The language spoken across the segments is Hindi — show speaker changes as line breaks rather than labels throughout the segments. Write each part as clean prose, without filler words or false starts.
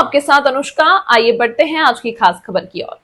आपके साथ अनुष्का। आइए बढ़ते हैं आज की खास खबर की ओर।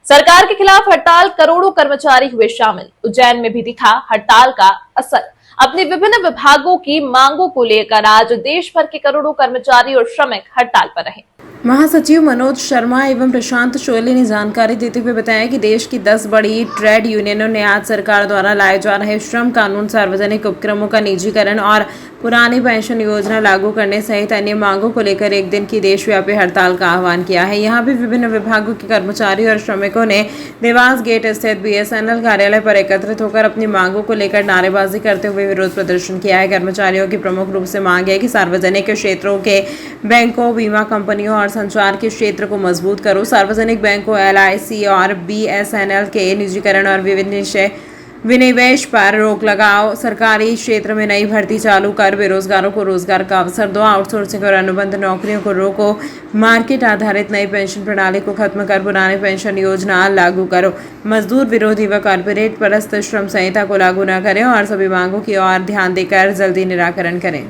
सरकार के खिलाफ हड़ताल, करोड़ों कर्मचारी हुए शामिल। उज्जैन में भी दिखा हड़ताल का असर। अपने विभिन्न विभागों की मांगों को लेकर आज देश भर के करोड़ों कर्मचारी और श्रमिक हड़ताल पर रहे।
महासचिव मनोज शर्मा एवं प्रशांत शोले ने जानकारी देते हुए बताया कि देश की 10 बड़ी ट्रेड यूनियनों ने आज सरकार द्वारा लाए जा रहे श्रम कानून, सार्वजनिक उपक्रमों का निजीकरण और पुरानी पेंशन योजना लागू करने सहित अन्य मांगों को लेकर एक दिन की देशव्यापी हड़ताल का आह्वान किया है। यहाँ भी विभिन्न विभागों के कर्मचारी और श्रमिकों ने देवास गेट स्थित BSNL कार्यालय पर एकत्रित होकर अपनी मांगों को लेकर नारेबाजी करते हुए विरोध प्रदर्शन किया है। कर्मचारियों की प्रमुख रूप से मांग है कि सार्वजनिक क्षेत्रों के बैंकों, बीमा कंपनियों और संचार के क्षेत्र को मजबूत करो। सार्वजनिक बैंकों, LIC और BSNL के निजीकरण और विनिवेश पर रोक लगाओ। सरकारी क्षेत्र में नई भर्ती चालू कर बेरोजगारों को रोजगार का अवसर दो। आउटसोर्सिंग और अनुबंध नौकरियों को रोको। मार्केट आधारित नई पेंशन प्रणाली को खत्म कर पुरानी पेंशन योजना लागू करो। मजदूर विरोधी व कॉर्पोरेट परस्त श्रम संहिता को लागू न करें और सभी मांगों की ओर ध्यान देकर जल्दी निराकरण करें।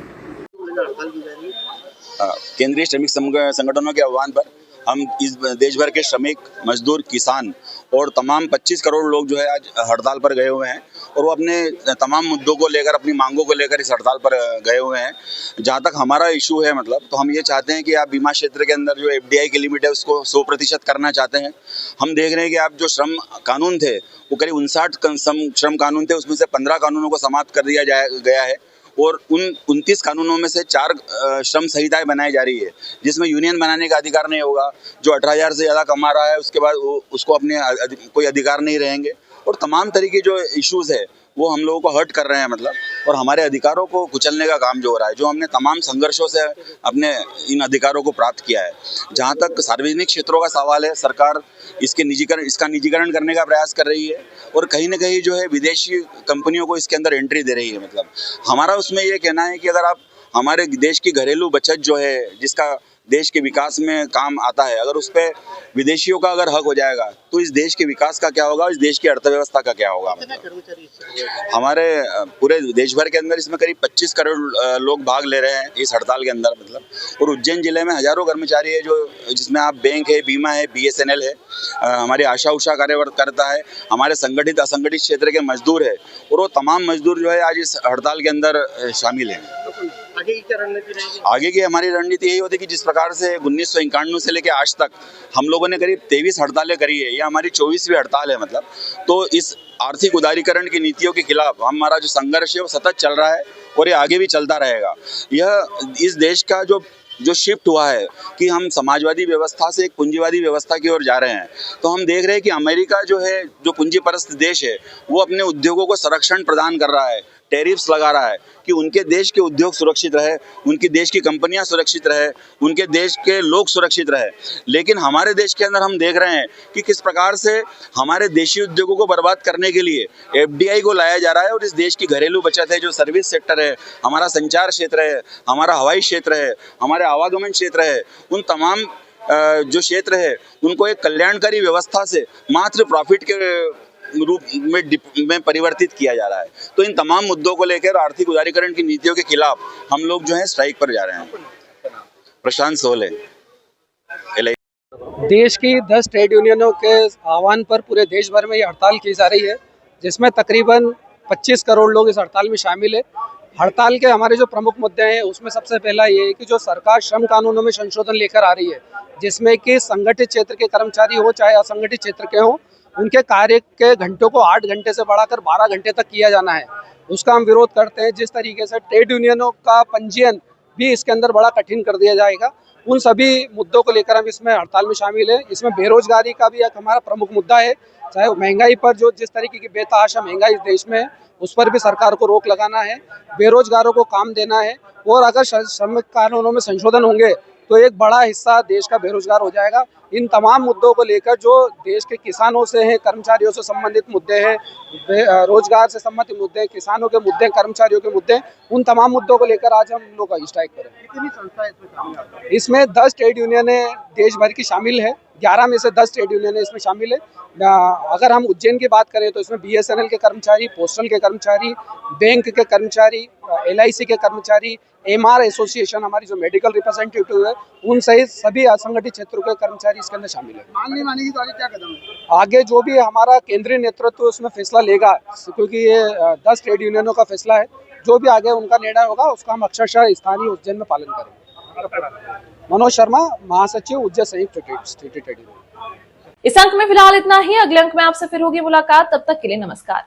केंद्रीय श्रमिक संगठनों के आह्वान पर हम इस देश भर के श्रमिक, मजदूर, किसान और तमाम 25 करोड़ लोग जो है आज हड़ताल पर गए हुए हैं और वो अपने तमाम मुद्दों को लेकर, अपनी मांगों को लेकर इस हड़ताल पर गए हुए हैं। जहाँ तक हमारा इशू है तो हम ये चाहते हैं कि आप बीमा क्षेत्र के अंदर जो FDI की लिमिट है उसको 100% करना चाहते हैं। हम देख रहे हैं कि आप जो श्रम कानून थे वो करीब 59 श्रम कानून थे, उसमें से 15 कानूनों को समाप्त कर दिया गया है और उन 29 कानूनों में से 4 श्रम संहिताएं बनाई जा रही है, जिसमें यूनियन बनाने का अधिकार नहीं होगा। जो 18,000 से ज़्यादा कमा रहा है उसके बाद उसको अपने कोई अधिकार नहीं रहेंगे और तमाम तरीके जो इश्यूज़ है वो हम लोगों को हर्ट कर रहे हैं और हमारे अधिकारों को कुचलने का काम जो हो रहा है, जो हमने तमाम संघर्षों से अपने इन अधिकारों को प्राप्त किया है। जहाँ तक सार्वजनिक क्षेत्रों का सवाल है, सरकार इसका निजीकरण करने का प्रयास कर रही है और कहीं ना कहीं जो है विदेशी कंपनियों को इसके अंदर एंट्री दे रही है। हमारा उसमें ये कहना है कि अगर आप हमारे देश की घरेलू बचत जो है, जिसका देश के विकास में काम आता है, अगर उस पर विदेशियों का अगर हक हो जाएगा तो इस देश के विकास का क्या होगा, इस देश की अर्थव्यवस्था का क्या होगा। हमारे पूरे देश भर के अंदर इसमें करीब 25 करोड़ लोग भाग ले रहे हैं इस हड़ताल के अंदर और उज्जैन जिले में हजारों कर्मचारी है, जो जिसमें आप बैंक है, बीमा है, BSNL है, हमारी आशा उषा कार्यकर्ता है, हमारे संगठित असंगठित क्षेत्र के मजदूर है और वो तमाम मजदूर जो है आज इस हड़ताल के अंदर शामिल हैं। आगे की हमारी रणनीति यही होती है कि जिस प्रकार से 1991 से लेकर आज तक हम लोगों ने करीब 23 हड़तालें करी है, ये हमारी 24वीं हड़ताल है। तो इस आर्थिक उदारीकरण की नीतियों के खिलाफ हमारा जो संघर्ष है वो सतत चल रहा है और ये आगे भी चलता रहेगा। यह इस देश का जो शिफ्ट हुआ है कि हम समाजवादी व्यवस्था से एक पूंजीवादी व्यवस्था की ओर जा रहे हैं, तो हम देख रहे हैं कि अमेरिका जो है, जो पूंजीपरस्त देश है, वो अपने उद्योगों को संरक्षण प्रदान कर रहा है, टैरिफ्स लगा रहा है कि उनके देश के उद्योग सुरक्षित रहे, उनकी देश की कंपनियां सुरक्षित रहे, उनके देश के लोग सुरक्षित रहे। लेकिन हमारे देश के अंदर हम देख रहे हैं कि किस प्रकार से हमारे देशी उद्योगों को बर्बाद करने के लिए FDI को लाया जा रहा है और इस देश की घरेलू बचत है, जो सर्विस सेक्टर है, हमारा संचार क्षेत्र है, हमारा हवाई क्षेत्र है, हमारे आवागमन क्षेत्र है, उन तमाम जो क्षेत्र है उनको एक कल्याणकारी व्यवस्था से मात्र प्रॉफिट के रूप में परिवर्तित किया जा रहा है। तो इन तमाम मुद्दों को लेकर आर्थिक उदारीकरण की नीतियों के खिलाफ हम लोग जो है स्ट्राइक पर जा रहे हैं। प्रशांत शोले।
देश की 10 ट्रेड यूनियनों के आह्वान पर पूरे देश भर में ये हड़ताल की जा रही है, जिसमें तकरीबन 25 करोड़ लोग इस हड़ताल में शामिल है। हड़ताल के हमारे जो प्रमुख मुद्दे हैं उसमें सबसे पहला ये है कि जो सरकार श्रम कानूनों में संशोधन लेकर आ रही है, जिसमें कि संगठित क्षेत्र के कर्मचारी हो चाहे असंगठित क्षेत्र के हो, उनके कार्य के घंटों को 8 घंटे से बढ़ाकर 12 घंटे तक किया जाना है, उसका हम विरोध करते हैं। जिस तरीके से ट्रेड यूनियनों का पंजीयन भी इसके अंदर बड़ा कठिन कर दिया जाएगा, उन सभी मुद्दों को लेकर हम इसमें हड़ताल में शामिल है। इसमें बेरोजगारी का भी एक हमारा प्रमुख मुद्दा है, चाहे महंगाई पर जो जिस तरीके की बेतहाशा महंगाई इस देश में है उस पर भी सरकार को रोक लगाना है, बेरोजगारों को काम देना है और अगर श्रमिक कानूनों में संशोधन होंगे तो एक बड़ा हिस्सा देश का बेरोजगार हो जाएगा। इन तमाम मुद्दों को लेकर जो देश के किसानों से हैं, कर्मचारियों से संबंधित मुद्दे हैं, रोजगार से संबंधित मुद्दे, किसानों के मुद्दे, कर्मचारियों के मुद्दे, उन तमाम मुद्दों को लेकर आज हम लोग स्ट्राइक करें। इसमें 10 ट्रेड यूनियनें देश भर की शामिल है 11 में से 10 ट्रेड यूनियन इसमें शामिल है। अगर हम उज्जैन की बात करें तो इसमें BSNL के कर्मचारी, पोस्टल के कर्मचारी, बैंक के कर्मचारी, LIC के कर्मचारी, MR एसोसिएशन, हमारी जो मेडिकल रिप्रेजेंटेटिव है, उन सहित सभी असंगठित क्षेत्रों के कर्मचारी इसके अंदर शामिल है।
मांग नहीं मानेगी तो आगे क्या कदम है?
आगे जो भी हमारा केंद्रीय नेतृत्व उसमें फैसला लेगा, क्योंकि ये 10 ट्रेड यूनियनों का फैसला है, जो भी आगे उनका निर्णय होगा उसका हम अक्षरशः स्थानीय उज्जैन में पालन करेंगे। मनोज शर्मा, महासचिव उज्जैन संयुक्त ट्रेड यूनियन।
इस अंक में फिलहाल इतना ही। अगले अंक में आपसे फिर होगी मुलाकात। तब तक के लिए नमस्कार।